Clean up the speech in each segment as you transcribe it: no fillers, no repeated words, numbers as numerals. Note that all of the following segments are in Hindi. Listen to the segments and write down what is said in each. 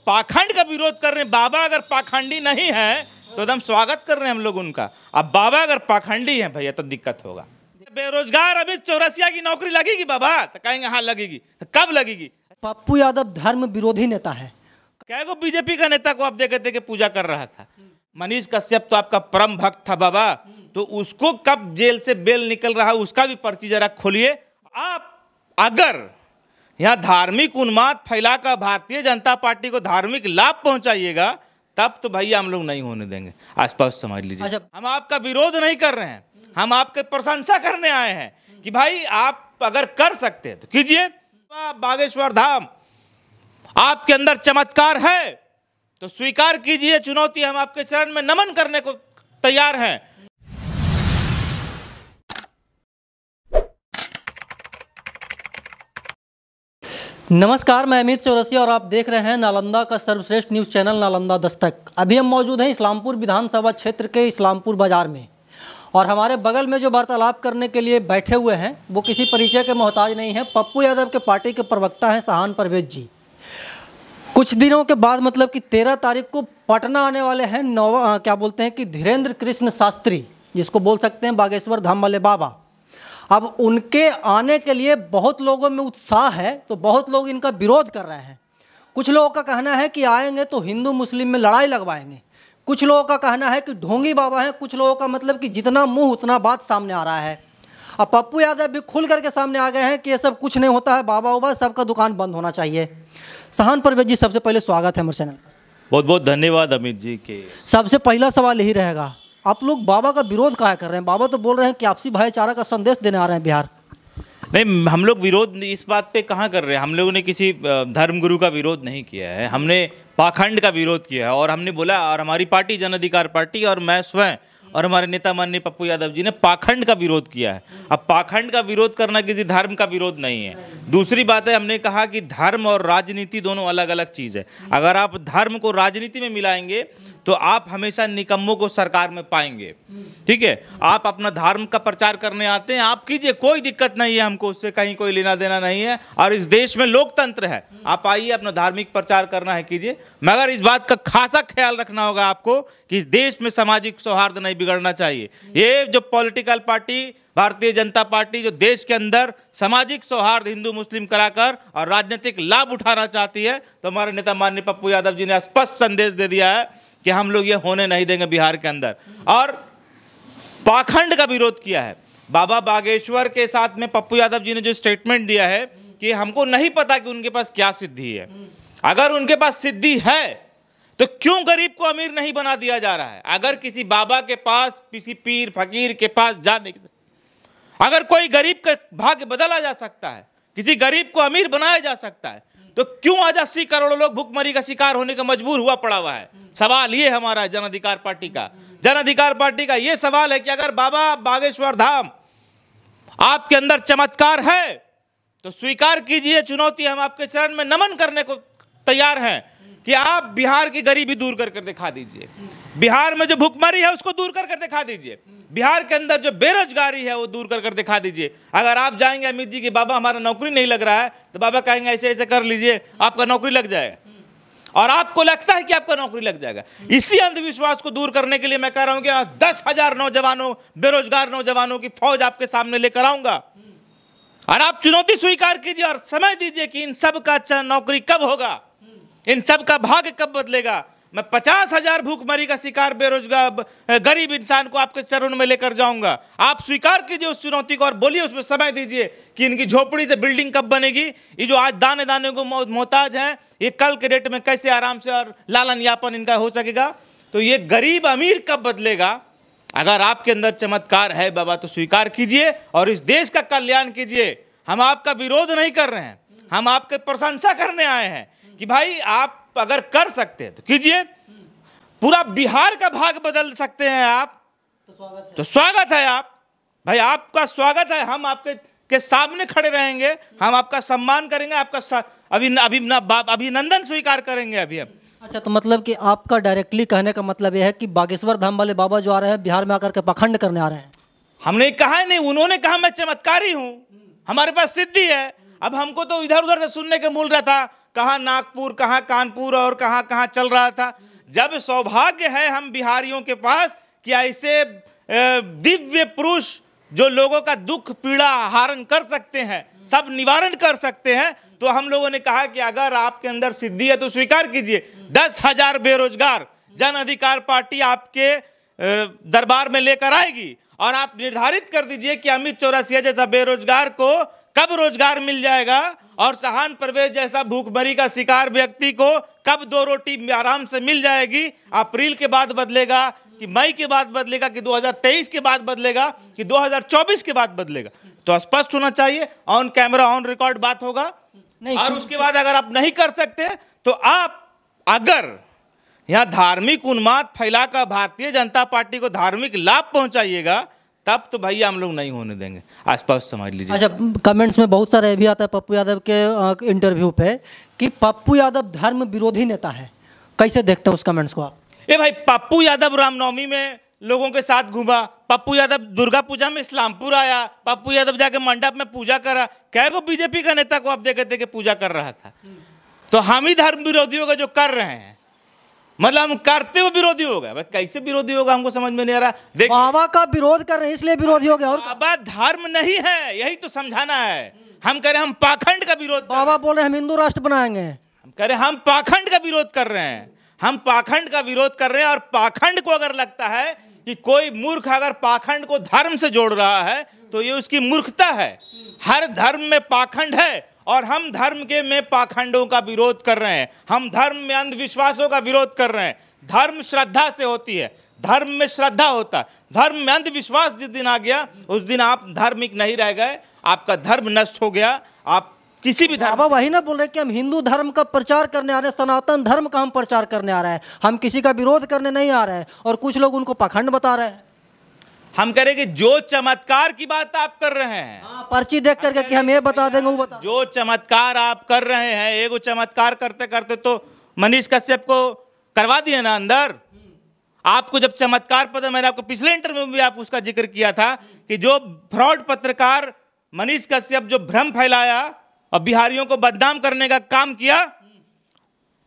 पाखंड का विरोध कर रहे हैं। बाबा अगर पाखंडी नहीं है तो एकदम स्वागत कर रहे हैं हम लोग उनका। अब बाबा अगर पाखंडी है भैया तो दिक्कत होगा। बेरोजगार अमित चौरसिया की नौकरी लगेगी बाबा, तो कहेंगे हाँ लगेगी, तो कब लगेगी? पप्पू यादव धर्म विरोधी नेता है। क्या को बीजेपी का नेता को आप देखे थे कि पूजा कर रहा था? मनीष कश्यप तो आपका परम भक्त था बाबा, तो उसको कब जेल से बेल निकल रहा है उसका भी पर्ची जरा खोलिए। आप अगर यहाँ धार्मिक उन्माद फैलाकर भारतीय जनता पार्टी को धार्मिक लाभ पहुंचाइएगा तब तो भैया हम लोग नहीं होने देंगे। आसपास समझ लीजिए, हम आपका विरोध नहीं कर रहे हैं, हम आपके प्रशंसा करने आए हैं कि भाई आप अगर कर सकते हैं तो कीजिए। बागेश्वर धाम आपके अंदर चमत्कार है तो स्वीकार कीजिए चुनौती, हम आपके चरण में नमन करने को तैयार हैं। नमस्कार, मैं अमित चौरसिया और आप देख रहे हैं नालंदा का सर्वश्रेष्ठ न्यूज़ चैनल नालंदा दस्तक। अभी हम मौजूद हैं इस्लामपुर विधानसभा क्षेत्र के इस्लामपुर बाजार में और हमारे बगल में जो वार्तालाप करने के लिए बैठे हुए हैं वो किसी परिचय के मोहताज नहीं है। पप्पू यादव के पार्टी के प्रवक्ता हैं सहान परवेज जी। कुछ दिनों के बाद मतलब कि 13 तारीख को पटना आने वाले हैं धीरेन्द्र कृष्ण शास्त्री, जिसको बोल सकते हैं बागेश्वर धाम वाले बाबा। अब उनके आने के लिए बहुत लोगों में उत्साह है, तो बहुत लोग इनका विरोध कर रहे हैं। कुछ लोगों का कहना है कि आएंगे तो हिंदू मुस्लिम में लड़ाई लगवाएंगे, कुछ लोगों का कहना है कि ढोंगी बाबा हैं, कुछ लोगों का मतलब कि जितना मुंह उतना बात सामने आ रहा है। अब पप्पू यादव भी खुल करके सामने आ गए हैं कि ये सब कुछ नहीं होता है, बाबा उबा सबका दुकान बंद होना चाहिए। सहान परवेज जी, सबसे पहले स्वागत है हमारे चैनल पर। बहुत बहुत धन्यवाद अमित जी के। सबसे पहला सवाल यही रहेगा, आप लोग बाबा का विरोध काहे कर रहे हैं? बाबा तो बोल रहे हैं कि आपसी भाईचारा का संदेश देने आ रहे हैं बिहार। नहीं, हम लोग विरोध इस बात पे कहाँ कर रहे हैं। हम लोगों ने किसी धर्मगुरु का विरोध नहीं किया है, हमने पाखंड का विरोध किया है। और हमने बोला, और हमारी पार्टी जन अधिकार पार्टी और मैं स्वयं और हमारे नेता माननीय पप्पू यादव जी ने पाखंड का विरोध किया है। अब पाखंड का विरोध करना किसी धर्म का विरोध नहीं है। दूसरी बात है, हमने कहा कि धर्म और राजनीति दोनों अलग अलग चीज़ है। अगर आप धर्म को राजनीति में मिलाएंगे तो आप हमेशा निकम्मों को सरकार में पाएंगे। ठीक है, आप अपना धर्म का प्रचार करने आते हैं, आप कीजिए, कोई दिक्कत नहीं है, हमको उससे कहीं कोई लेना देना नहीं है। और इस देश में लोकतंत्र है, आप आइए, अपना धार्मिक प्रचार करना है कीजिए, मगर इस बात का खासा ख्याल रखना होगा आपको कि इस देश में सामाजिक सौहार्द नहीं बिगड़ना चाहिए। ये जो political party Bharatiya Janata party जो देश के अंदर सामाजिक सौहार्द हिंदू मुस्लिम कराकर और राजनीतिक लाभ उठाना चाहती है, तो हमारे नेता माननीय पप्पू यादव जी ने स्पष्ट संदेश दे दिया है कि हम लोग ये होने नहीं देंगे बिहार के अंदर। और पाखंड का विरोध किया है। बाबा बागेश्वर के साथ में पप्पू यादव जी ने जो स्टेटमेंट दिया है कि हमको नहीं पता कि उनके पास क्या सिद्धि है। अगर उनके पास सिद्धि है तो क्यों गरीब को अमीर नहीं बना दिया जा रहा है? अगर किसी बाबा के पास, किसी पीर फकीर के पास जाने से अगर कोई गरीब का भाग्य बदला जा सकता है, किसी गरीब को अमीर बनाया जा सकता है, तो क्यों आज 80 करोड़ लोग भुखमरी का शिकार होने का मजबूर हुआ पड़ा हुआ है? सवाल ये हमारा जन अधिकार पार्टी का ये सवाल है कि अगर बाबा बागेश्वर धाम आपके अंदर चमत्कार है तो स्वीकार कीजिए चुनौती, हम आपके चरण में नमन करने को तैयार हैं कि आप बिहार की गरीबी दूर कर दिखा दीजिए, बिहार में जो भुखमरी है उसको दूर कर दिखा दीजिए, बिहार के अंदर जो बेरोजगारी है वो दूर कर दिखा दीजिए। अगर आप जाएंगे अमित जी कि बाबा हमारा नौकरी नहीं लग रहा है, तो बाबा कहेंगे ऐसे ऐसे कर लीजिए, आपका नौकरी लग जाएगा। और आपको लगता है कि आपका नौकरी लग जाएगा। इसी अंधविश्वास को दूर करने के लिए मैं कह रहा हूं कि 10,000 नौजवानों, बेरोजगार नौजवानों की फौज आपके सामने लेकर आऊंगा और आप चुनौती स्वीकार कीजिए और समय दीजिए कि इन सब का नौकरी कब होगा, इन सब का भाग्य कब बदलेगा। मैं 50,000 भूखमरी का शिकार बेरोजगार गरीब इंसान को आपके चरणों में लेकर जाऊंगा। आप स्वीकार कीजिए उस चुनौती को और बोलिए, उसमें समय दीजिए कि इनकी झोपड़ी से बिल्डिंग कब बनेगी। ये जो आज दाने दाने को मोहताज हैं, ये कल के डेट में कैसे आराम से और लालन यापन इनका हो सकेगा। तो ये गरीब अमीर कब बदलेगा? अगर आपके अंदर चमत्कार है बाबा तो स्वीकार कीजिए और इस देश का कल्याण कीजिए। हम आपका विरोध नहीं कर रहे हैं, हम आपके प्रशंसा करने आए हैं कि भाई आप अगर कर सकते हैं तो कीजिए। पूरा बिहार का भाग बदल सकते हैं आप, तो स्वागत है आप भाई, आपका स्वागत है। हम आपके सामने खड़े रहेंगे, हम आपका सम्मान करेंगे, आपका अभिनंदन स्वीकार करेंगे अभी हम। अच्छा, तो मतलब कि आपका डायरेक्टली कहने का मतलब यह है कि बागेश्वर धाम वाले बाबा जो आ रहे हैं बिहार में आकर के पाखंड करने आ रहे हैं? हमने कहा नहीं, उन्होंने कहा मैं चमत्कारी हूं, हमारे पास सिद्धि है। अब हमको तो इधर उधर से सुनने को मिल रहा था, कहाँ नागपुर, कहाँ कानपुर और कहाँ कहाँ चल रहा था। जब सौभाग्य है हम बिहारियों के पास कि ऐसे दिव्य पुरुष जो लोगों का दुख पीड़ा हरण कर सकते हैं, सब निवारण कर सकते हैं, तो हम लोगों ने कहा कि अगर आपके अंदर सिद्धि है तो स्वीकार कीजिए। 10,000 बेरोजगार जन अधिकार पार्टी आपके दरबार में लेकर आएगी और आप निर्धारित कर दीजिए कि अमित चौरसिया जैसा बेरोजगार को कब रोजगार मिल जाएगा और सहान परवेज जैसा भूखमरी का शिकार व्यक्ति को कब 2 रोटी आराम से मिल जाएगी। अप्रैल के बाद बदलेगा कि मई के बाद बदलेगा कि 2023 के बाद बदलेगा कि 2024 के बाद बदलेगा, तो स्पष्ट होना चाहिए। ऑन कैमरा ऑन रिकॉर्ड बात होगा नहीं। और उसके बाद अगर आप नहीं कर सकते तो आप अगर यहाँ धार्मिक उन्माद फैलाकर भारतीय जनता पार्टी को धार्मिक लाभ पहुंचाइएगा तब तो भैया हम लोग नहीं होने देंगे। आसपास समझ लीजिए। अच्छा, कमेंट्स में बहुत सारे भी आता है पप्पू यादव के इंटरव्यू पे कि पप्पू यादव धर्म विरोधी नेता है, कैसे देखते हैं उस कमेंट्स को आप? ए भाई, पप्पू यादव रामनवमी में लोगों के साथ घूमा, पप्पू यादव दुर्गा पूजा में इस्लामपुर आया, पप्पू यादव जाके मंडप में पूजा करा। क्या को बीजेपी का नेता को आप देखे थे कि पूजा कर रहा था? तो हम ही धर्म विरोधियों का जो कर रहे हैं, मतलब हम करते हुए विरोधी हो गए। कैसे विरोधी होगा हमको समझ में नहीं आ रहा। देख, बाबा का विरोध कर रहे हैं इसलिए विरोधी हो गए। और बाबा धर्म नहीं है, यही तो समझाना है। हम कह रहे हैं हम पाखंड का विरोध, बाबा बोल रहे हैं हम हिंदू राष्ट्र बनाएंगे। हम कह रहे हैं हम पाखंड का विरोध कर रहे हैं, हम पाखंड का विरोध कर रहे हैं। और पाखंड को अगर लगता है कि कोई मूर्ख अगर पाखंड को धर्म से जोड़ रहा है तो ये उसकी मूर्खता है। हर धर्म में पाखंड है और हम धर्म के में पाखंडों का विरोध कर रहे हैं। हम धर्म में अंधविश्वासों का विरोध कर रहे हैं। धर्म श्रद्धा से होती है, धर्म में श्रद्धा होता है। धर्म में अंधविश्वास जिस दिन आ गया उस दिन आप धार्मिक नहीं रह गए, आपका धर्म नष्ट हो गया। आप किसी भी धर्म, बाबा वही ना बोल रहे कि हम हिंदू धर्म का प्रचार करने आ रहे हैं, सनातन धर्म का हम प्रचार करने आ रहे हैं, हम किसी का विरोध करने नहीं आ रहे हैं। और कुछ लोग उनको पाखंड बता रहे हैं। हम कह रहे कि जो चमत्कार की बात आप कर रहे हैं, पर्ची देख करके कि हम ये बता देंगे वो बता, जो चमत्कार आप कर रहे हैं, एगो चमत्कार करते करते तो मनीष कश्यप को करवा दिए ना अंदर। आपको जब चमत्कार पता, मैंने आपको पिछले इंटरव्यू में भी आप उसका जिक्र किया था कि जो फ्रॉड पत्रकार मनीष कश्यप जो भ्रम फैलाया और बिहारियों को बदनाम करने का काम किया,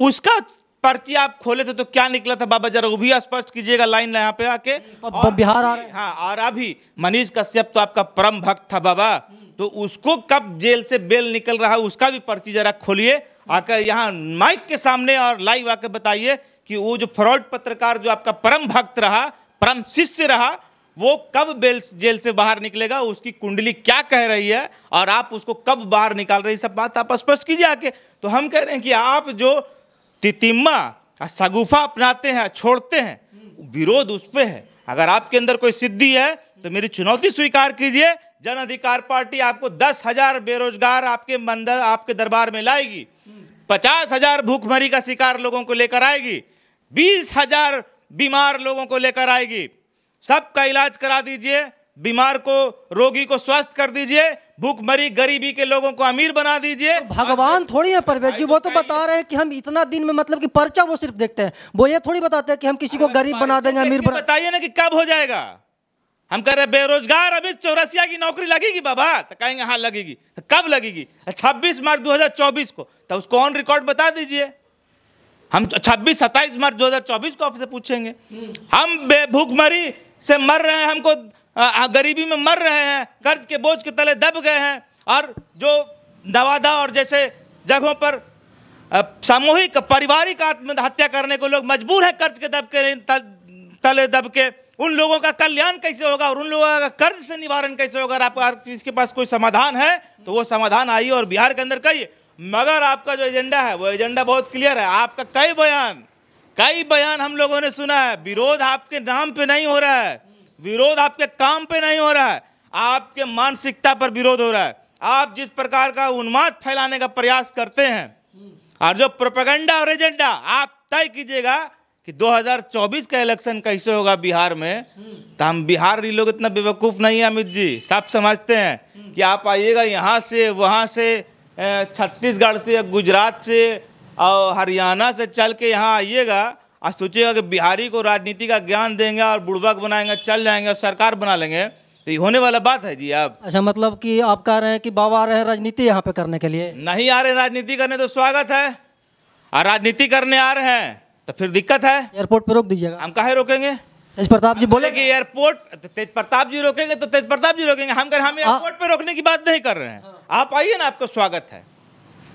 उसका पर्ची आप खोले थे तो क्या निकला था बाबा, जरा वो भी स्पष्ट कीजिएगा लाइन यहाँ पे आके। बिहार आ रहे हैं। हाँ, और अभी मनीष कश्यप तो आपका परम भक्त था बाबा, तो उसको कब जेल से बेल निकल रहा है उसका भी पर्ची जरा खोलिए आकर यहाँ माइक के सामने और लाइव आके बताइए कि वो जो फ्रॉड पत्रकार जो आपका परम भक्त रहा, परम शिष्य रहा, वो कब जेल से बाहर निकलेगा, उसकी कुंडली क्या कह रही है और आप उसको कब बाहर निकाल रही, सब बात आप स्पष्ट कीजिए आके। तो हम कह रहे हैं कि आप जो तितिम्मा सगुफा अपनाते हैं, छोड़ते हैं, विरोध उस पे है। अगर आपके अंदर कोई सिद्धि है तो मेरी चुनौती स्वीकार कीजिए। जन अधिकार पार्टी आपको 10,000 बेरोजगार आपके मंदिर आपके दरबार में लाएगी, 50,000 भूखमरी का शिकार लोगों को लेकर आएगी, 20,000 बीमार लोगों को लेकर आएगी। सबका इलाज करा दीजिए, बीमार को रोगी को स्वस्थ कर दीजिए, भूखमरी गरीबी के लोगों को अमीर बना दीजिए। भगवान थोड़ी है परवेज जी, वो तो बता रहे हैं कि हम इतना दिन में मतलब कि पर्चा वो सिर्फ देखते हैं, वो ये थोड़ी बताते हैं कि हम किसी को गरीब बना देंगे, अमीर बना। बताइए ना कि कब हो जाएगा। हम कह रहे हैं बेरोजगार अमित चौरसिया की नौकरी लगेगी बाबा, तो कहेंगे हाँ लगेगी। तो कब लगेगी? 26 मार्च 2024 को, तो उसको ऑन रिकॉर्ड बता दीजिए। हम 27 मार्च 2024 को आपसे पूछेंगे। हम भूखमरी से मर रहे हैं, हमको गरीबी में मर रहे हैं, कर्ज के बोझ के तले दब गए हैं, और जो नवादा और जैसे जगहों पर सामूहिक पारिवारिक आत्महत्या करने को लोग मजबूर हैं कर्ज के तले दब के, उन लोगों का कल्याण कैसे होगा और उन लोगों का कर्ज से निवारण कैसे होगा? आप इसके पास कोई समाधान है तो वो समाधान आइए और बिहार के अंदर कहिए। मगर आपका जो एजेंडा है वो एजेंडा बहुत क्लियर है। आपका कई बयान हम लोगों ने सुना है। विरोध आपके नाम पे नहीं हो रहा है, विरोध आपके काम पे नहीं हो रहा है, आपके मानसिकता पर विरोध हो रहा है। आप जिस प्रकार का उन्माद फैलाने का प्रयास करते हैं और जो प्रोपेगेंडा और एजेंडा, आप तय कीजिएगा कि 2024 का इलेक्शन कैसे होगा बिहार में। तो हम बिहारी लोग इतना बेवकूफ़ नहीं है अमित जी, सब समझते हैं कि आप आइएगा यहाँ से वहाँ से, छत्तीसगढ़ से, गुजरात से और हरियाणा से चल के यहाँ आइएगा और सोचिएगा कि बिहारी को राजनीति का ज्ञान देंगे और बुड़बक बनाएंगे, चल जाएंगे और सरकार बना लेंगे। तो ये होने वाला बात है जी। आप अच्छा, मतलब कि आप कह रहे हैं कि बाबा आ रहे हैं राजनीति यहाँ पे करने के लिए? नहीं आ रहे राजनीति करने तो स्वागत है, और राजनीति करने आ रहे हैं तो फिर दिक्कत है। एयरपोर्ट पे रोक दीजिएगा। हम काहे रोकेंगे? तेज प्रताप जी बोले कि एयरपोर्ट, तेज प्रताप जी रोकेंगे तो तेज प्रताप जी रोकेंगे। हम एयरपोर्ट पे रोकने की बात नहीं कर रहे हैं। आप आइए ना, आपका स्वागत है,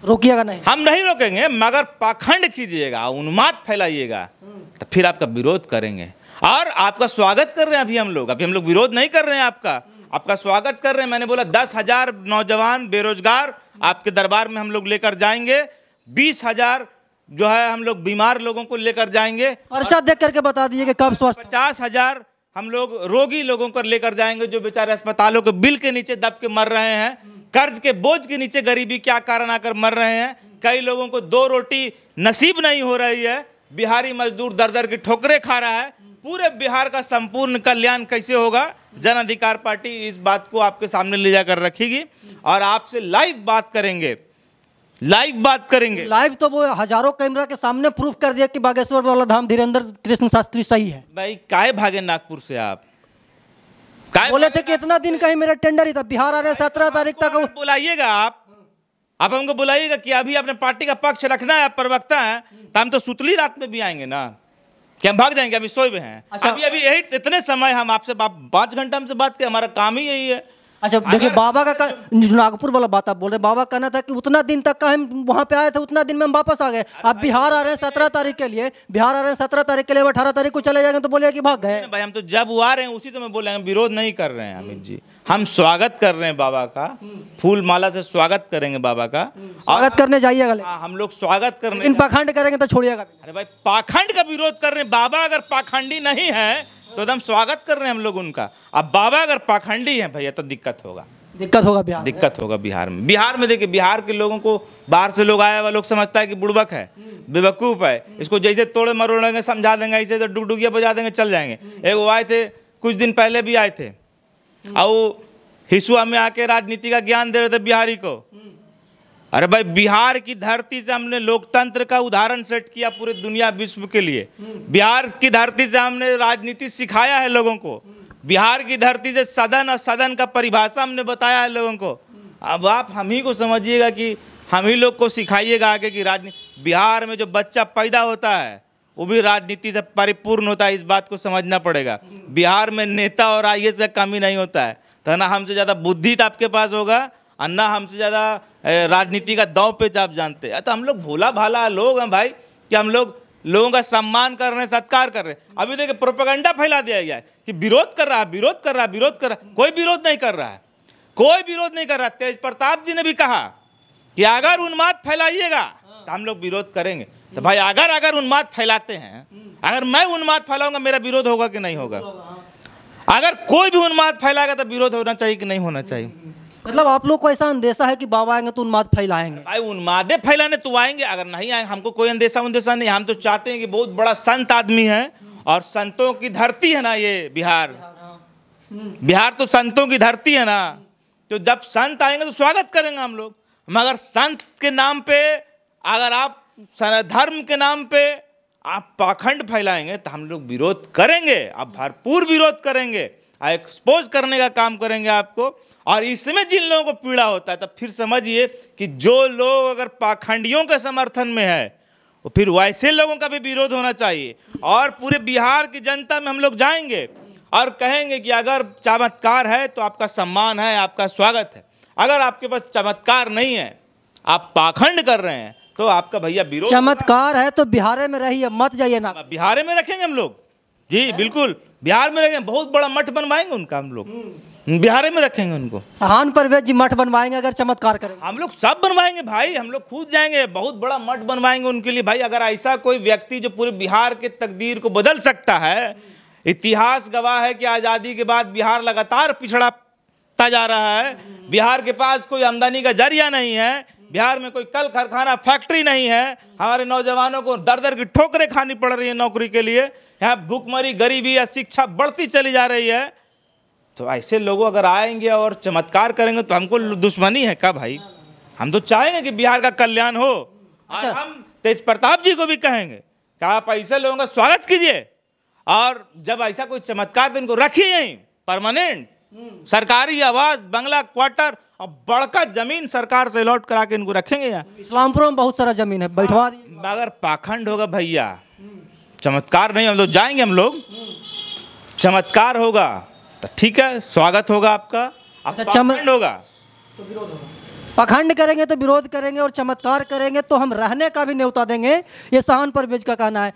रोकिएगा नहीं? हम नहीं रोकेंगे, मगर पाखंड कीजिएगा, उन्माद फैलाइएगा तो फिर आपका विरोध करेंगे। और आपका स्वागत कर रहे हैं अभी हम लोग विरोध नहीं कर रहे हैं, आपका स्वागत कर रहे हैं। मैंने बोला 10,000 नौजवान बेरोजगार आपके दरबार में हम लोग लेकर जाएंगे, 20,000 जो है हम लोग बीमार लोगों को लेकर जाएंगे, पर्चा देख करके बता दीजिए कि कब स्वस्थ। 50,000 हम लोग रोगी लोगों को लेकर जाएंगे जो बेचारे अस्पतालों के बिल के नीचे दब के मर रहे हैं, कर्ज के बोझ के नीचे गरीबी क्या कारण आकर मर रहे हैं। कई लोगों को 2 रोटी नसीब नहीं हो रही है, बिहारी मजदूर दर दर की ठोकरें खा रहा है। पूरे बिहार का संपूर्ण कल्याण कैसे होगा? जन अधिकार पार्टी इस बात को आपके सामने ले जाकर रखेगी और आपसे लाइव बात करेंगे। लाइव तो वो हजारों कैमरा के सामने प्रूफ कर दिया कि बागेश्वर वाला धाम धीरेन्द्र कृष्ण शास्त्री सही है। भाई काहे भागे नागपुर से? आप बोले थे कि इतना दिन कहीं मेरा टेंडर ही था, बिहार आ रहे 17 तारीख तक। बुलाइएगा आप हमको बुलाइएगा कि अभी अपने पार्टी का पक्ष रखना है, आप प्रवक्ता हैं, तो हम तो सुतली रात में भी आएंगे ना, कि हम भाग जाएंगे? अभी सोए हुए हैं। अच्छा, अभी यही इतने समय हम आपसे 5 घंटा हमसे बात करें, हमारा काम ही यही है। अच्छा देखिए, बाबा का नागपुर वाला बात आप बोल रहे, बाबा कहना था कि उतना दिन तक का हम वहाँ पे आए थे, उतना दिन में हम वापस आ गए। अब बिहार आ रहे हैं 17 तारीख के लिए, 18 तारीख को चले जाएंगे तो बोलिए कि भाग गए। भाई हम तो जब वो आ रहे हैं उसी तो मैं बोल रहे हैं, विरोध नहीं कर रहे हैं अमित जी, हम स्वागत कर रहे हैं बाबा का, फूल माला से स्वागत करेंगे बाबा का। स्वागत करने जाइएगा, हम लोग स्वागत करने, इन पाखंड करेंगे तो छोड़िएगा। अरे भाई पाखंड का विरोध कर रहे हैं, बाबा अगर पाखंडी नहीं है तो एकदम स्वागत कर रहे हैं हम लोग उनका। अब बाबा अगर पाखंडी है भैया तो दिक्कत होगा बिहार में। बिहार में देखिए, बिहार के लोगों को बाहर से लोग आया हुआ लोग समझता है कि बुड़बक है, बेवकूफ़ है, इसको जैसे तोड़े मरोड़ेंगे समझा देंगे, ऐसे तो डुगडुगिया बजा देंगे चल जाएंगे। एक वो आए थे कुछ दिन पहले भी आए थे, और हिसुआ में आके राजनीति का ज्ञान दे रहे थे बिहारी को। अरे भाई बिहार की धरती से हमने लोकतंत्र का उदाहरण सेट किया पूरे दुनिया विश्व के लिए। बिहार की धरती से हमने राजनीति सिखाया है लोगों को। बिहार की धरती से सदन और सदन का परिभाषा हमने बताया है लोगों को। अब आप हम ही को समझिएगा कि हम ही लोग को सिखाइएगा आगे की राजनीति। बिहार में जो बच्चा पैदा होता है वो भी राजनीति से परिपूर्ण होता है, इस बात को समझना पड़ेगा। बिहार में नेता और IAS का कमी नहीं होता है, तो ना हमसे ज़्यादा बुद्धि आपके पास होगा और ना हमसे ज़्यादा राजनीति का दांव पेच आप जानते हैं। तो हम लोग भोला भाला लोग हैं भाई, कि हम लोग लोगों का सम्मान कर रहे हैं, सत्कार कर रहे हैं। अभी देखिए प्रोपेगेंडा फैला दिया गया है कि विरोध कर रहा है। कोई विरोध नहीं कर रहा। तेज प्रताप जी ने भी कहा कि अगर उन्माद फैलाइएगा तो हम लोग विरोध करेंगे। तो भाई अगर उन्माद फैलाते हैं, अगर मैं उन्माद फैलाऊंगा मेरा विरोध होगा कि नहीं होगा? अगर कोई भी उन्माद फैलाएगा तो विरोध होना चाहिए कि नहीं होना चाहिए? मतलब आप लोग को ऐसा अंदेशा है कि बाबा आएंगे तो उन्माद फैलाएंगे? भाई उन्मादे फैलाने तो आएंगे, अगर नहीं आएंगे हमको कोई अंदेशा नहीं। हम तो चाहते हैं कि बहुत बड़ा संत आदमी है और संतों की धरती है ना ये बिहार तो संतों की धरती है ना। तो जब संत आएंगे तो स्वागत करेंगे हम लोग। मगर संत के नाम पे, अगर आप धर्म के नाम पे आप पाखंड फैलाएंगे तो हम लोग विरोध करेंगे, आप भरपूर विरोध करेंगे, एक्सपोज करने का काम करेंगे आपको। और इसमें जिन लोगों को पीड़ा होता है, तब फिर समझिए कि जो लोग अगर पाखंडियों के समर्थन में है, वो फिर वैसे लोगों का भी विरोध होना चाहिए। और पूरे बिहार की जनता में हम लोग जाएंगे और कहेंगे कि अगर चमत्कार है तो आपका सम्मान है, आपका स्वागत है। अगर आपके पास चमत्कार नहीं है, आप पाखंड कर रहे हैं, तो आपका भैया विरोध। चमत्कार है तो बिहार में रहिए, मत जाइए ना। बिहार में रखेंगे हम लोग जी, बिल्कुल बिहार में रखेंगे। बहुत बड़ा मठ बनवाएंगे उनका, हम लोग बिहार में रखेंगे उनको। सहान परवेज जी मठ बनवाएंगे अगर चमत्कार करेंगे। हम लोग सब बनवाएंगे भाई, हम लोग खुद जाएंगे, बहुत बड़ा मठ बनवाएंगे उनके लिए। भाई अगर ऐसा कोई व्यक्ति जो पूरे बिहार के तकदीर को बदल सकता है, इतिहास गवाह है कि आज़ादी के बाद बिहार लगातार पिछड़ता जा रहा है। बिहार के पास कोई आमदनी का जरिया नहीं है, बिहार में कोई कल कारखाना फैक्ट्री नहीं है। हमारे नौजवानों को दर दर की ठोकरें खानी पड़ रही है नौकरी के लिए। यहाँ भूखमरी, गरीबी या शिक्षा बढ़ती चली जा रही है। तो ऐसे लोग अगर आएंगे और चमत्कार करेंगे तो हमको दुश्मनी है क्या भाई? हम तो चाहेंगे कि बिहार का कल्याण हो। और हम तेज प्रताप जी को भी कहेंगे कि आप ऐसे लोगों का स्वागत कीजिए, और जब ऐसा कोई चमत्कार तो इनको रखिए यहीं परमानेंट, सरकारी आवास, बंगला, क्वार्टर और बड़का जमीन सरकार से अलॉट करा के इनको रखेंगे यहाँ। इस्लामपुर में बहुत सारा जमीन है, बैठवा दिए। मगर पाखंड होगा भैया, चमत्कार नहीं। हम लोग जाएंगे, हम लोग चमत्कार होगा तो ठीक है, स्वागत होगा आपका। अच्छा, पाखंड होगा तो विरोध होगा। पखंड करेंगे तो विरोध करेंगे और चमत्कार करेंगे तो हम रहने का भी न्योता देंगे, ये सहान परवेज का कहना है।